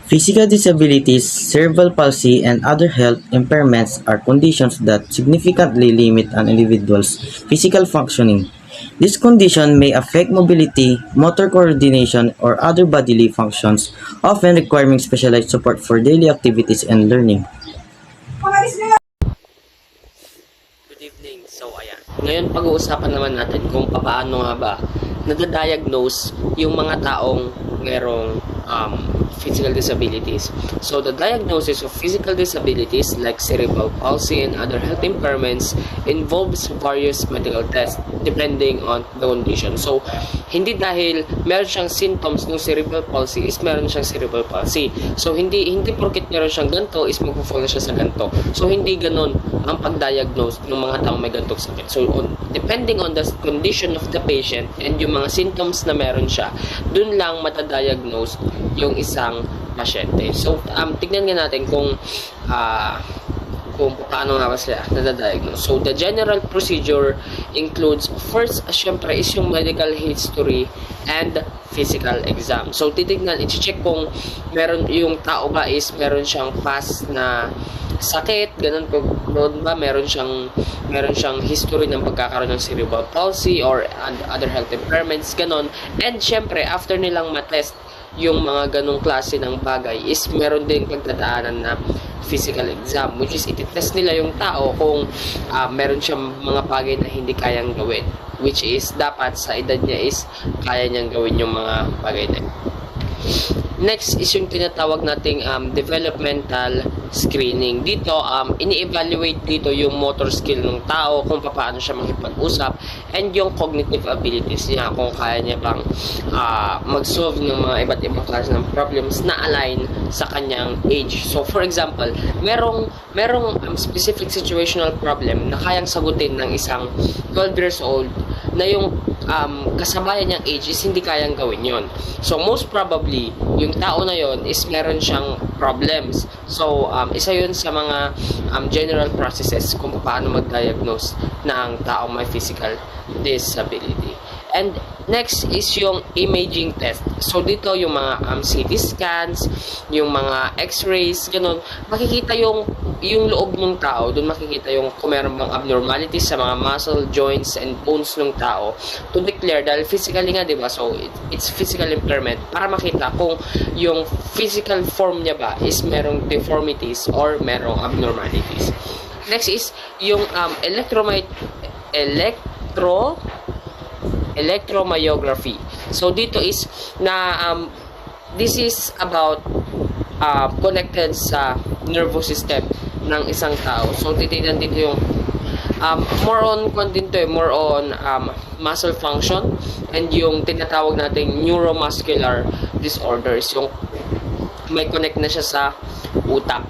Physical disabilities, cerebral palsy, and other health impairments are conditions that significantly limit an individual's physical functioning. This condition may affect mobility, motor coordination, or other bodily functions, often requiring specialized support for daily activities and learning. Good evening. So, ayan. Ngayon, pag-uusapan naman natin kung paano nga ba nadadiagnose yung mga taong merong physical disabilities. So, the diagnosis of physical disabilities like cerebral palsy and other health impairments involves various medical tests depending on the condition. So, hindi dahil meron siyang symptoms ng cerebral palsy is meron siyang cerebral palsy. So, hindi porket meron siyang ganito is magpo-fall na siya sa ganito. So, hindi ganun ang pag-diagnose ng mga taong may ganitong sakit. So, depending on the condition of the patient and yung mga symptoms na meron siya, dun lang matadiagnose yung isang pasyente. So, tignan nga natin kung paano nga ba sila nadadiagnose. So, the general procedure includes, first, syempre, is yung medical history and physical exam. So, titignan, i-check kung meron yung tao ba is meron siyang past na sakit, ganun po ba, meron siyang history ng pagkakaroon ng cerebral palsy or other health impairments, ganun. And syempre, after nilang matest yung mga ganong klase ng bagay is meron din pagdadaanan na physical exam, which is ititest nila yung tao kung meron siyang mga bagay na hindi kayang gawin, which is dapat sa edad niya is kaya niyang gawin yung mga bagay na. Next is yung tinatawag nating developmental screening. Dito, ini-evaluate dito yung motor skill ng tao, kung paano siya makipag-usap, and yung cognitive abilities niya, kung kaya niya bang mag-solve ng mga iba't ibang klase ng problems na align sa kanyang age. So, for example, merong specific situational problem na kayang sagutin ng isang 12 years old na yung kasabayan niyang age is hindi kayang gawin yon. So, most probably, yung tao na yon is meron siyang problems. So, isa yun sa mga general processes kung paano mag-diagnose ng taong may physical disability. And next is yung imaging test. So, dito yung mga CT scans, yung mga x-rays, ganun. Makikita yung loob ng tao, doon makikita yung kung meron bang abnormalities sa mga muscle, joints, and bones ng tao to declare, dahil physically nga, diba? So, it's physical impairment para makita kung yung physical form niya ba is merong deformities or merong abnormalities. Next is yung electromyography. So, dito is na this is about connected sa nervous system ng isang tao. So, titignan dito yung more on muscle function and yung tinatawag nating neuromuscular disorders, yung may connect na siya sa utak.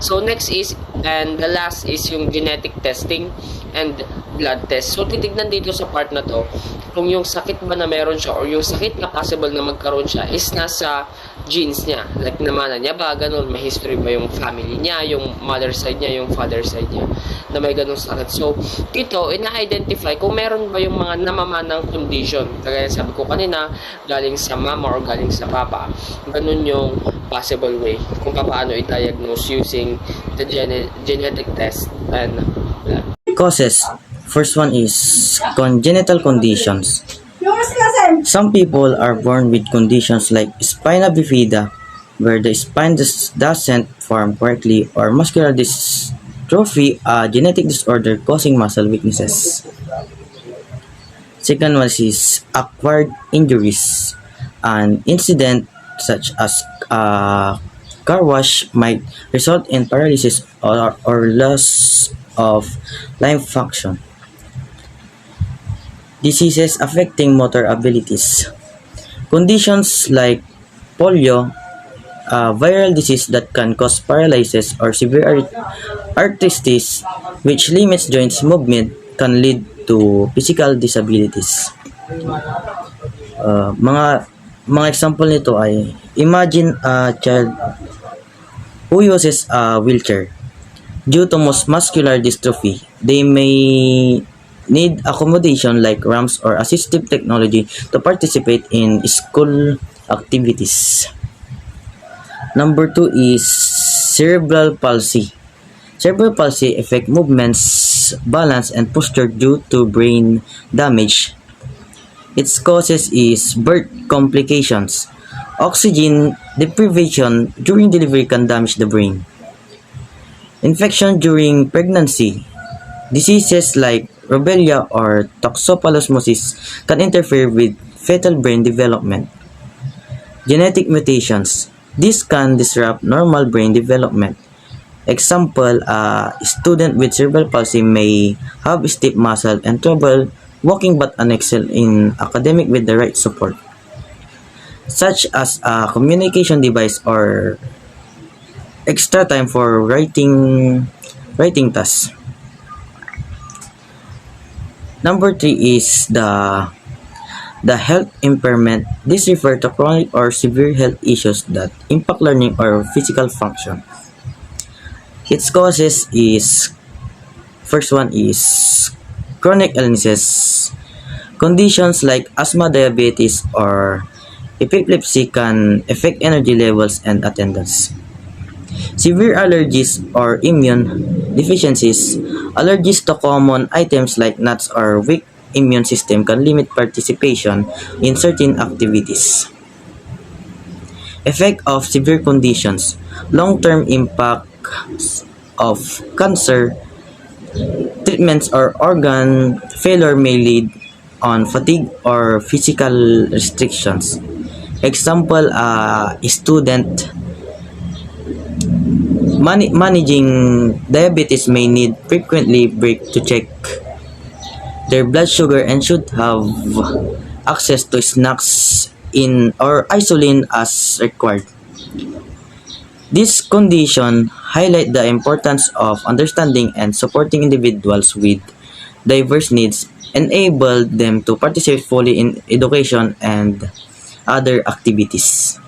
So, next is, and the last is yung genetic testing and blood test. So, titignan dito sa part na to kung yung sakit ba na meron siya or yung sakit na possible na magkaroon siya is nasa genes niya. Like, namana niya ba, ganun, may history ba yung family niya, yung mother side niya, yung father side niya, na may ganun sakit. So, dito, ina-identify kung meron ba yung mga namamanang condition. Kagaya sabi ko kanina, galing sa mama or galing sa papa. Ganun yung possible way kung paano i-diagnose using the genetic test and blood. Causes. First one is congenital conditions. Some people are born with conditions like spina bifida, where the spine doesn't form correctly, or muscular dystrophy, a genetic disorder causing muscle weaknesses. Second one is acquired injuries. An incident such as a car wash might result in paralysis or loss of limb function. Diseases affecting motor abilities. Conditions like polio, a viral disease that can cause paralysis, or severe arthritis, which limits joints movement, can lead to physical disabilities. Mga example nito ay, imagine a child who uses a wheelchair. Due to muscular dystrophy, they may need accommodation like ramps or assistive technology to participate in school activities. Number 2 is cerebral palsy. Cerebral palsy affect movements, balance, and posture due to brain damage. Its causes is birth complications. Oxygen deprivation during delivery can damage the brain. Infection during pregnancy. Diseases like rubella or toxoplasmosis can interfere with fetal brain development. Genetic mutations. This can disrupt normal brain development. Example, a student with cerebral palsy may have stiff muscle and trouble walking but an excel in academic with the right support, such as a communication device or extra time for writing tasks. Number 3 is the health impairment. This refers to chronic or severe health issues that impact learning or physical function. Its causes is first one is chronic illnesses. Conditions like asthma, diabetes, or epilepsy can affect energy levels and attendance. Severe allergies or immune deficiencies. Allergies to common items like nuts or weak immune system can limit participation in certain activities. Effect of severe conditions. Long-term impact of cancer treatments or organ failure may lead on fatigue or physical restrictions. Example, a student managing diabetes may need frequently break to check their blood sugar and should have access to snacks in or insulin as required. This condition highlight the importance of understanding and supporting individuals with diverse needs, enable them to participate fully in education and other activities.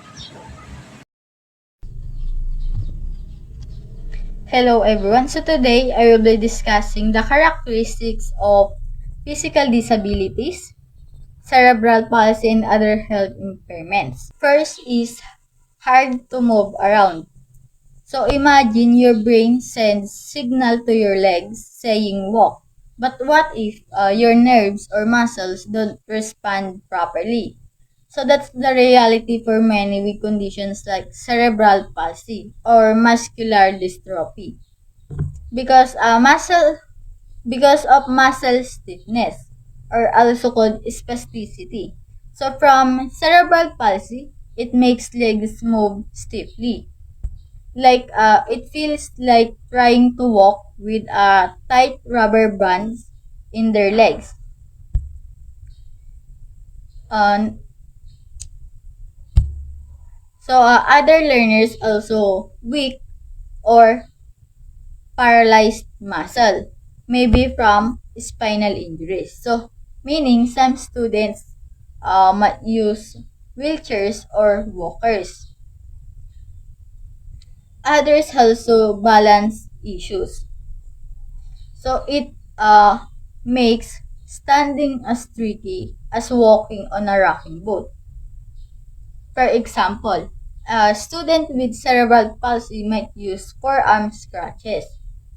Hello everyone. So today I will be discussing the characteristics of physical disabilities, cerebral palsy, and other health impairments. First is hard to move around. So imagine your brain sends signal to your legs saying walk. But what if your nerves or muscles don't respond properly? So that's the reality for many with conditions like cerebral palsy or muscular dystrophy. Because because of muscle stiffness or also called spasticity. So from cerebral palsy, it makes legs move stiffly. Like it feels like trying to walk with tight rubber bands in their legs. Um, other learners also weak or paralyzed muscle, maybe from spinal injuries. So meaning some students might use wheelchairs or walkers. Others also balance issues. So it makes standing as tricky as walking on a rocking boat. For example, a student with cerebral palsy might use forearm scratches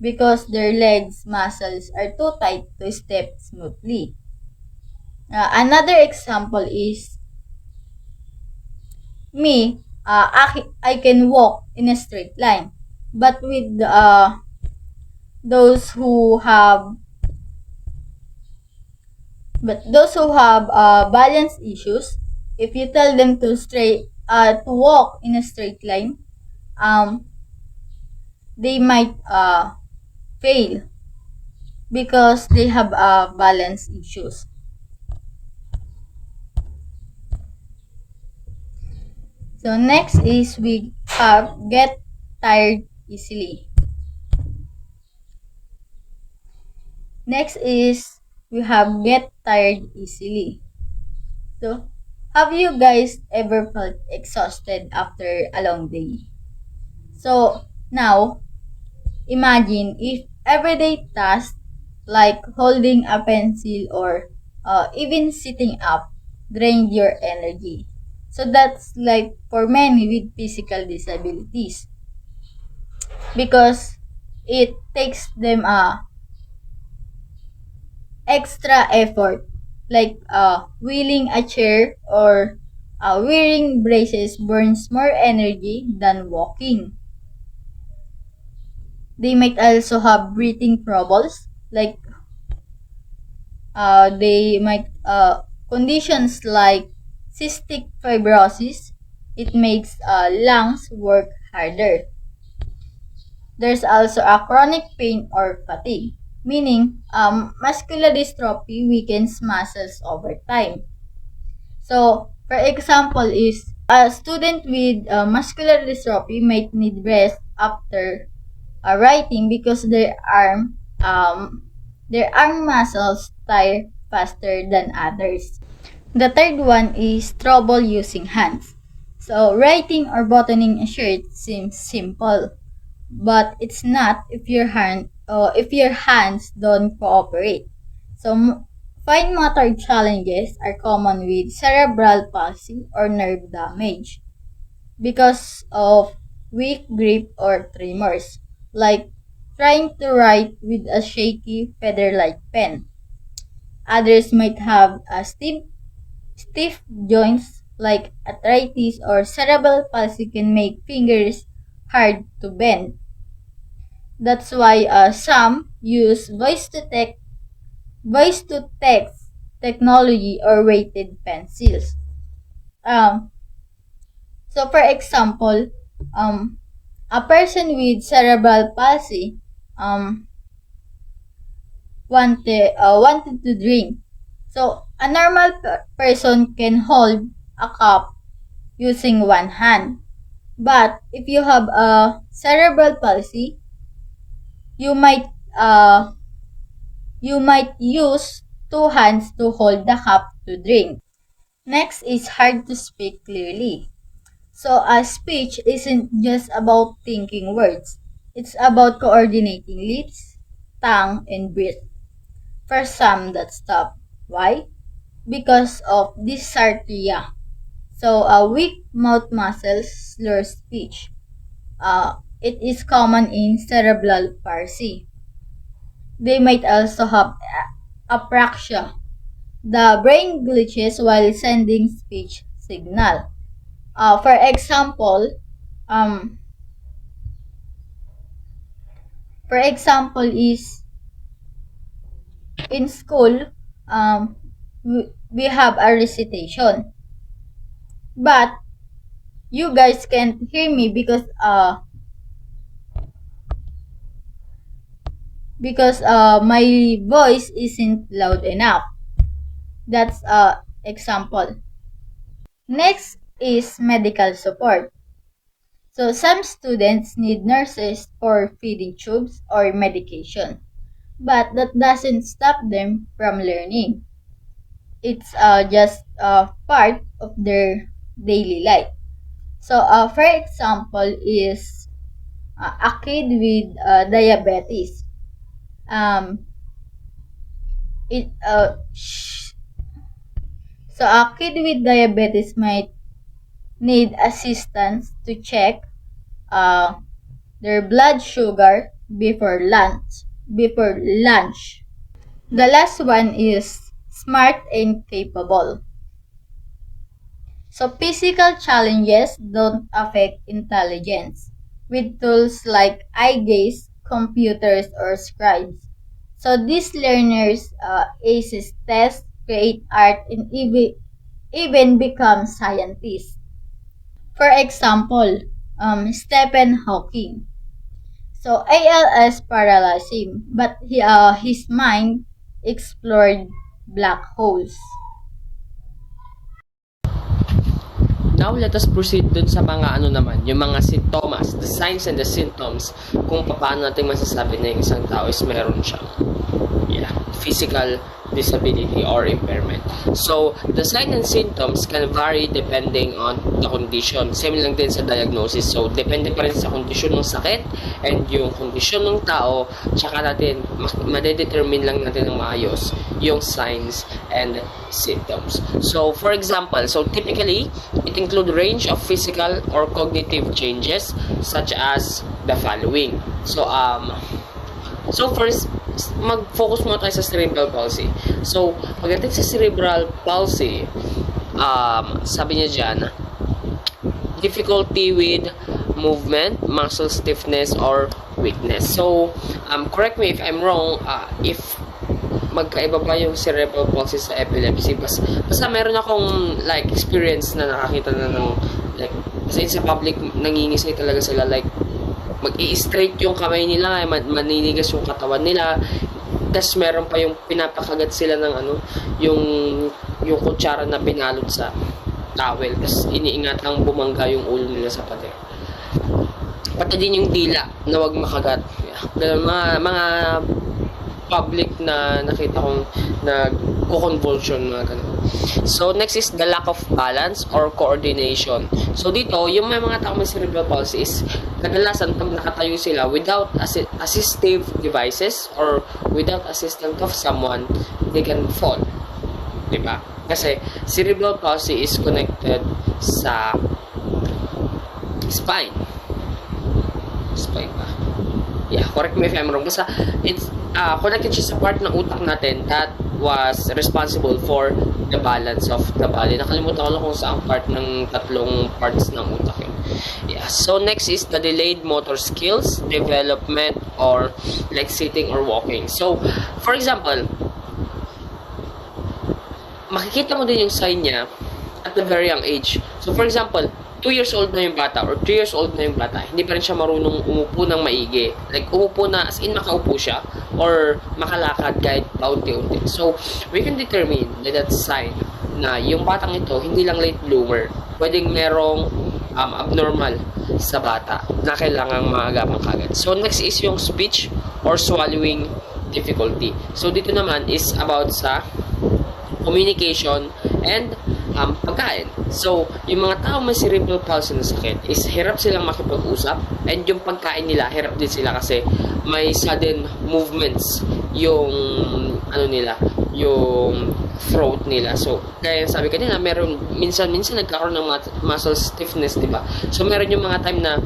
because their legs muscles are too tight to step smoothly. Another example is me. I can walk in a straight line, but with those who have balance issues, if you tell them to walk in a straight line, um, they might fail because they have balance issues. So next is we get tired easily. Next is we have get tired easily. So have you guys ever felt exhausted after a long day? So now imagine if everyday tasks like holding a pencil or even sitting up drained your energy. So that's like for many with physical disabilities because it takes them extra effort like wheeling a chair or wearing braces burns more energy than walking. They might also have breathing troubles like they might conditions like cystic fibrosis. It makes lungs work harder. There's also a chronic pain or fatigue, meaning muscular dystrophy weakens muscles over time. So, for example, is a student with muscular dystrophy might need rest after writing because their arm muscles tire faster than others. The third one is trouble using hands. So, writing or buttoning a shirt seems simple, but it's not if your hands don't cooperate. So fine motor challenges are common with cerebral palsy or nerve damage because of weak grip or tremors, like trying to write with a shaky feather-like pen. Others might have a stiff joints like arthritis or cerebral palsy can make fingers hard to bend. That's why some use voice to text technology or weighted pencils. Um, so for example, um, a person with cerebral palsy um, wanted to drink. So a normal person can hold a cup using one hand. But if you have a cerebral palsy, you might uh, you might use two hands to hold the cup to drink. Next is hard to speak clearly. So a speech isn't just about thinking words. It's about coordinating lips, tongue, and breath. For some, that's tough. Why? Because of dysarthria. So a weak mouth muscles slur speech. It is common in cerebral palsy. They might also have apraxia. The brain glitches while sending speech signal. For example, um, is in school, we have a recitation, but you guys can't hear me because my voice isn't loud enough. That's example. Next is medical support. So some students need nurses for feeding tubes or medication, but that doesn't stop them from learning. It's just part of their daily life. So for example is a kid with diabetes. Um, it so a kid with diabetes might need assistance to check uh, their blood sugar before lunch. The last one is smart and capable. So physical challenges don't affect intelligence with tools like eye gaze, computers, or scribes. So these learners aces tests, create art, and even become scientists. For example, Stephen Hawking. So ALS paralyzed him, but his mind explored black holes. Now, let us proceed dun sa mga ano naman, yung mga sintomas, the signs and the symptoms, kung paano natin masasabi na yung isang tao is meron siyang. Yeah. physical disability or impairment. So, the signs and symptoms can vary depending on the condition. Same lang din sa diagnosis. So, depende pa rin sa kondisyon ng sakit and yung kondisyon ng tao, tsaka natin, madedetermine lang natin ng maayos yung signs and symptoms. So, for example, so typically, it include range of physical or cognitive changes such as the following. So first, mag-focus muna tayo sa cerebral palsy. So, pagdating sa cerebral palsy, sabi niya dyan, difficulty with movement, muscle stiffness, or weakness. So, correct me if I'm wrong, if magkaiba ba yung cerebral palsy sa epilepsy. Basta meron akong like experience na nakakita na ng like, kasi sa public nangingisay talaga sila, like mag-i-straight yung kamay nila, maninigas yung katawan nila, tas meron pa yung pinapakagat sila ng yung kutsara na binalot sa towel, tas iniingatang bumangga yung ulo nila sa pader. Pati din yung dila na wag makagat. Mga public na nakita kong nag-convulsion, mga ganun. So, next is the lack of balance or coordination. So, dito, yung mga tao may cerebral palsy is kadalasan pag nakatayo sila without assistive devices or without assistance of someone, they can fall. Diba? Kasi cerebral palsy is connected sa spine. Spine ba? Yeah, correct me if I'm wrong. Basta, it's connected siya sa part ng utak natin that was responsible for the balance of the body. Nakalimutan ko lang kung saan part ng tatlong parts ng utak yun. Yeah. So, next is the delayed motor skills development or like sitting or walking. So, for example, makikita mo din yung sign niya at a very young age. So, for example, 2 years old na yung bata or 3 years old na yung bata, hindi pa rin siya marunong umupo ng maigi. Like, umupo na, as in makaupo siya or makalakad kahit paunti-unti. So, we can determine that sign na yung batang ito, hindi lang late bloomer. Pwedeng merong abnormal sa bata na kailangang maagapan kagad. So, next is yung speech or swallowing difficulty. So, dito naman is about sa communication and pagkain. So, yung mga tao may cerebral palsy na sakit is hirap silang makipag-usap and yung pagkain nila, hirap din sila kasi may sudden movements yung yung throat nila. So, kaya sabi kanina, meron minsan nagkakaroon ng muscle stiffness, di ba? So, meron yung mga time na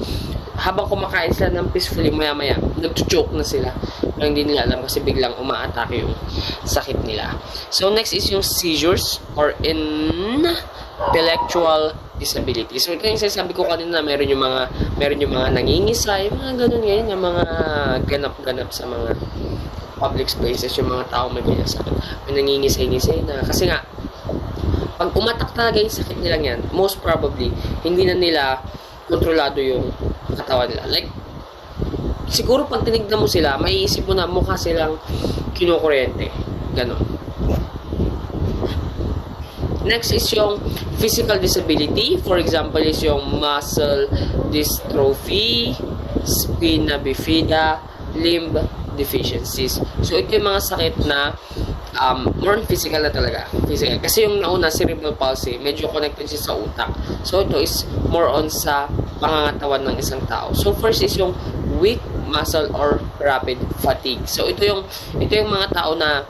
habang kumakain sila ng peacefully, maya-maya, nag-choke na sila na hindi nila alam kasi biglang umaatake yung sakit nila. So, next is yung seizures or intellectual disability. So, ito yung sinasabi ko kanina, meron yung mga nangingisay, mga ganun ngayon, yung mga ganap-ganap sa mga public spaces, yung mga tao may ganyan sakit. May nangingisay-ngisay na, kasi nga, pag umatak talaga yung sakit nilang yan, most probably, hindi na nila kontrolado yung katawan nila. Like, siguro pag tinignan mo sila, maiisip mo na mukha silang kinukuryente. Ganon. Next is yung physical disability. For example, is yung muscle dystrophy, spina bifida, limb deficiencies. So, ito yung mga sakit na more physical na talaga. Physical. Kasi yung nauna, cerebral palsy, medyo connected siya sa utak. So, ito is more on sa pangangatawan ng isang tao. So, first is yung weak muscle or rapid fatigue. So, ito yung mga tao na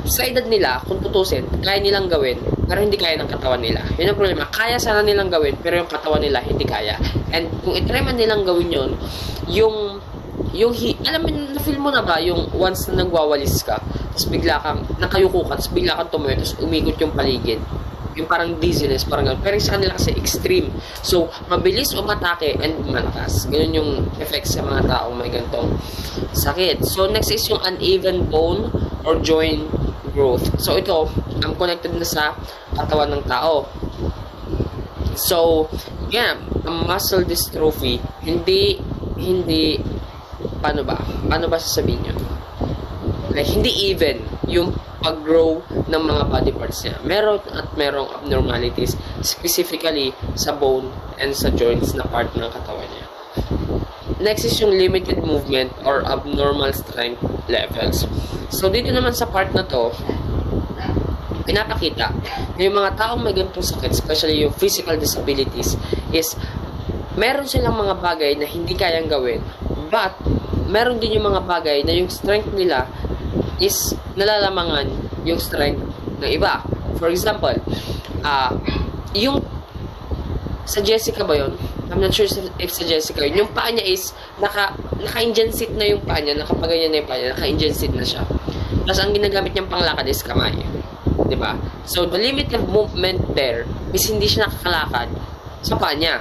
sa edad nila, kung tutusin, kaya nilang gawin, pero hindi kaya ng katawan nila. Yun ang problema. Kaya sana nilang gawin, pero yung katawan nila hindi kaya. And kung itry man nilang gawin yun, alam mo, na-feel mo na ba yung once na nagwawalis ka, tapos bigla kang, nakayuko ka, tapos bigla kang tumayo, tapos umikot yung paligid. Yung parang dizziness, parang gano'n. Pero sa kanila kasi extreme. So, mabilis umatake and malakas. Ganun yung effects sa mga taong may ganitong sakit. So, next is yung uneven bone or joint growth. So, ito, connected na sa katawan ng tao. So, yeah, muscle dystrophy, hindi, paano ba sasabihin nyo? Like, hindi even yung pag-grow ng mga body parts niya. Merong abnormalities, specifically sa bone and sa joints na part ng katawan niya. next is yung limited movement or abnormal strength levels. So, dito naman sa part na to, pinapakita na yung mga taong may ganitong sakit, especially yung physical disabilities, is meron silang mga bagay na hindi kayang gawin, but meron din yung mga bagay na yung strength nila is nalalamangan yung strength ng iba. For example, yung sa Jessica ba yun? I'm not sure if sa Jessica yun. Yung paa niya is naka-engine seat na yung paa niya, nakapaganyan na yung paa niya, naka-engine seat na siya. Tapos ang ginagamit niyang panglakad is kamay. Diba? So, the limited movement there is hindi siya nakakalakad sa paa niya.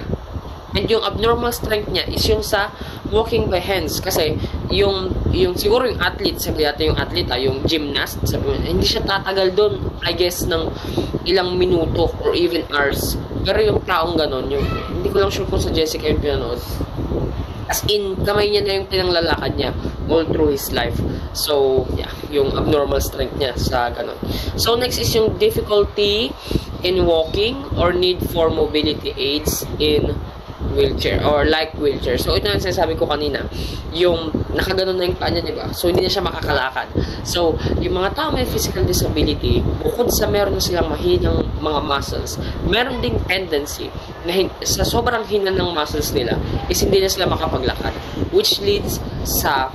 And yung abnormal strength niya is yung sa walking by hands. Kasi, yung siguro yung athlete, sabi natin yung athlete, yung gymnast, sabi mo, hindi siya tatagal doon, I guess, ng ilang minuto or even hours. Pero yung taong ganon, hindi ko lang sure kung sa Jessica yung pinanood. As in, kamay niya na yung pinanglalakad niya all through his life. So, yeah, yung abnormal strength niya sa ganon. So, next is yung difficulty in walking or need for mobility aids in wheelchair or like wheelchair. So, ito yung sinasabi ko kanina. Yung nakaganon na yung paa niya, diba? So, hindi na siya makakalakad. So, yung mga tao may physical disability, bukod sa meron na silang mahinang mga muscles, meron ding tendency na sa sobrang hina ng muscles nila is hindi na sila makapaglakad. Which leads sa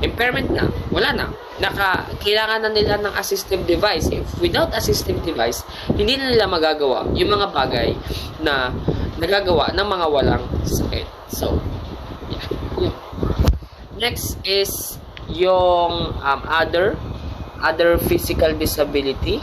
impairment na. Wala na. Kailangan na nila ng assistive device. If without assistive device, hindi na nila magagawa yung mga bagay na nagagawa ng mga walang sakit. So, yeah. Next is yung other physical disability.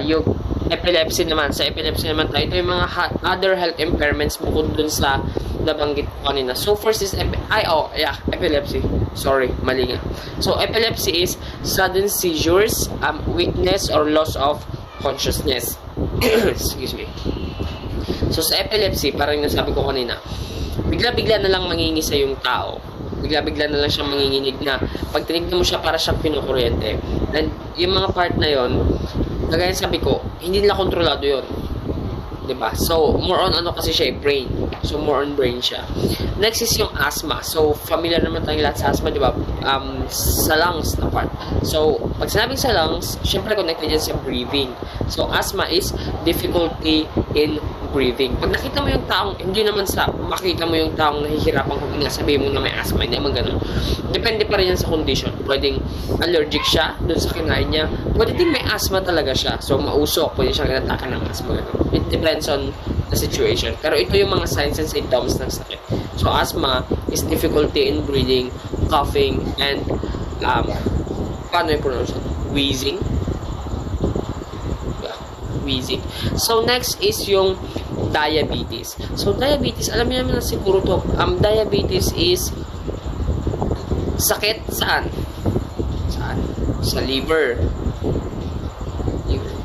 Yung epilepsy naman. Sa epilepsy naman tayo, ito yung mga other health impairments bukod dun sa nabanggit ko kanina. So, first is epilepsy. Sorry, mali nga. So, epilepsy is sudden seizures, weakness, or loss of consciousness. Excuse me. So, sa epilepsy, parang nasabi ko kanina, bigla-bigla na lang mangingisa yung tao. Bigla-bigla na lang siyang manginginig na pag tinignan mo siya para siyang pinukuryente. And yung mga part na yon, kagaya sabi ko, hindi nila kontrolado yon. Diba? So, more on kasi siya brain. So, more on brain siya. Next is yung asthma. So, familiar naman tayong lahat sa asthma, diba? Sa lungs na part. So, pag sinabing sa lungs, syempre connected yan sa breathing. So, asthma is difficulty in breathing. Pag nakita mo yung taong, hindi naman sa makita mo yung taong nahihirapan huminga, sabihin mo na may asthma, hindi naman ganun. Depende pa rin yan sa condition. Pwedeng allergic siya dun sa kinain niya. Pwede din may asthma talaga siya. So, mausok. Pwede siyang inatake ng asthma. Ganun. It depends on the situation. Pero ito yung mga signs and symptoms ng sakit. So, asthma is difficulty in breathing, coughing, and paano yung pronunciation? Wheezing. Wheezing. So, next is yung diabetes. So, diabetes, alam niyo naman na siguro to, diabetes is sakit saan? Saan? Sa liver.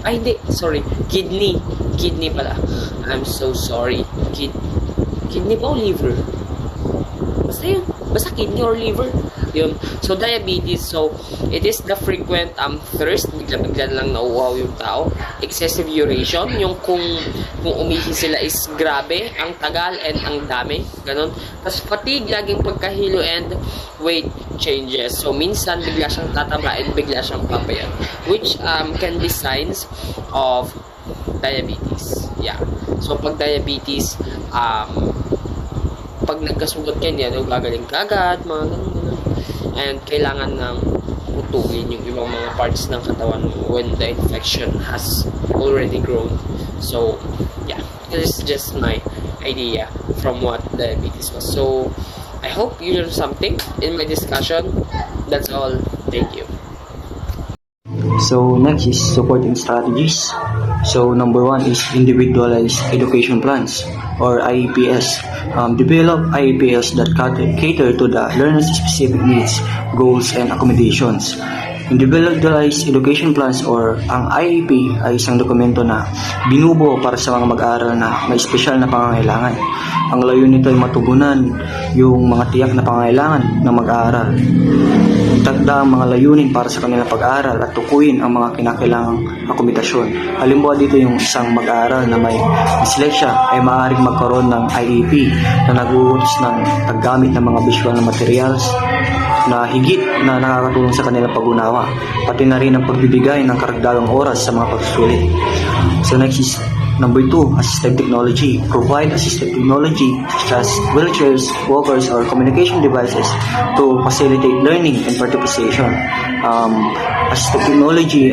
Ay, hindi. Sorry. Kidney. Kidney pala. I'm so sorry. Kidney pa o liver? Basta yun. Basta kidney or liver. Yun. So, diabetes. So, it is the frequent thirst. Bigla-bigla lang nauuhaw yung tao. Excessive urination. Yung kung umihi sila is grabe. Ang tagal and ang dami. Ganon. Tapos, fatigue. Laging pagkahilo and weight changes. So, minsan, bigla siyang tataba and bigla siyang papayat. Which can be signs of diabetes. Yeah. So, pag diabetes, pag nagkasugat yan, gagaling kagad, mga ganun. And kailangan ng utugin yung ibang mga parts ng katawan mo when the infection has already grown. So, yeah. This is just my idea from what diabetes was. So, I hope you learned something in my discussion. That's all. Thank you. So next is supporting strategies. So number one is individualized education plans or IEPs. Develop IEPs that cater to the learner's specific needs, goals, and accommodations. Individualized Education Plans or ang IEP ay isang dokumento na binubuo para sa mga mag-aaral na may espesyal na pangangailangan. Ang layunin nito ay matugunan yung mga tiyak na pangangailangan ng mag-aaral. Itagda ang mga layunin para sa kanilang pag-aaral at tukuyin ang mga kinakailangang akomodasyon. Halimbawa dito yung isang mag-aaral na may dyslexia ay maaaring magkaroon ng IEP na nag-uutos ng paggamit ng mga visual na materials na higit na nakakatulong sa kanilang pag-unawa, pati na rin ang pagbibigay ng karagdagang oras sa mga pagsusulit. So next is number 2, assistive technology. Provide assistive technology such as wheelchairs, walkers, or communication devices to facilitate learning and participation. Assistive technology,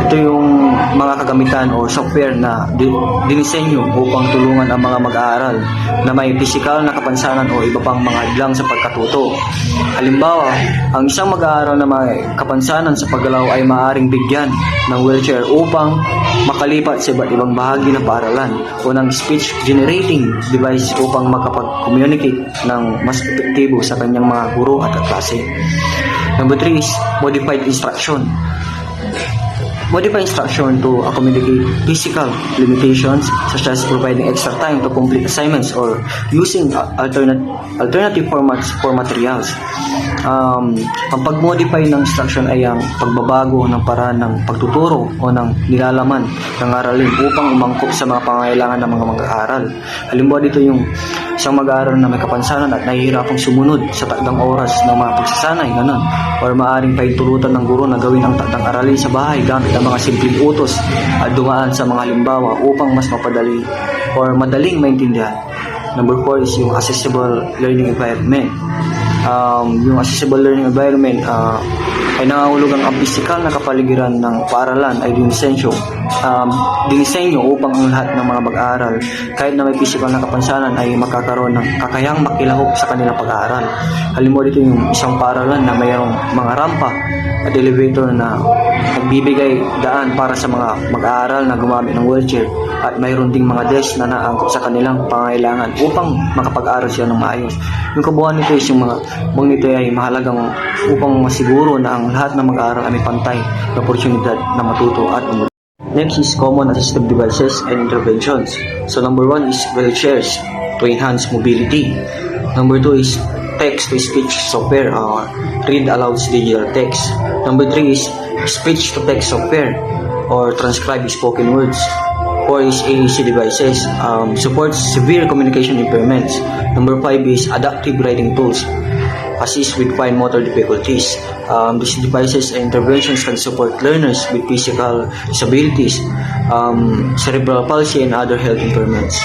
ito yung mga kagamitan o software na dinisenyo upang tulungan ang mga mag-aaral na may physical na kapansanan o iba pang mga hadlang sa pagkatuto. Halimbawa, ang isang mag-aaral na may kapansanan sa paggalaw ay maaaring bigyan ng wheelchair upang makalipat sa iba't ibang bahagi ng paaralan o ng speech generating device upang makapag-communicate ng mas epektibo sa kanyang mga guro at kaklase. Number 3 is modified instruction. Modified instruction to accommodate physical limitations such as providing extra time to complete assignments or using alternative formats for materials. Ang pag-modify ng instruction ay ang pagbabago ng paraan ng pagtuturo o ng nilalaman ng aralin upang umangkop sa mga pangangailangan ng mga mag-aaral. Halimbawa dito yung isang mag-aaral na may kapansanan at nahihirapang sumunod sa takdang oras ng mga pagsasanay, ganun. Or maaaring pahintulutan ng guro na gawin ang takdang aralin sa bahay gamit ang mga simpleng utos at dumaan sa mga halimbawa upang mas mapadali or madaling maintindihan. Number 4 is yung accessible learning environment. Yung accessible learning environment ay nangangahulugang ang pisikal na kapaligiran ng paaralan ay dinisenyo upang ang lahat ng mga mag-aaral kahit na may pisikal na kapansanan ay makakaroon ng kakayang makilahok sa kanilang pag-aaral. Halimbawa dito yung isang paaralan na mayroong mga rampa at elevator na nagbibigay daan para sa mga mag-aaral na gumamit ng wheelchair at mayroon ding mga desk na naangkop sa kanilang pangangailangan upang makapag-aral sila ng maayos. Yung kabuuan nito is yung mga nito ay mahalagang upang masiguro na ang lahat ng mag-aaral ay may pantay na oportunidad na matuto at umulit. Next is common assistive devices and interventions. So number 1 is wheelchairs to enhance mobility. Number 2 is text-to-speech software, read aloud digital text. Number 3 is speech-to-text software or transcribe spoken words. 4 is AAC devices, supports severe communication impairments. Number 5 is adaptive writing tools, assist with fine motor difficulties. These devices and interventions can support learners with physical disabilities, cerebral palsy, and other health impairments.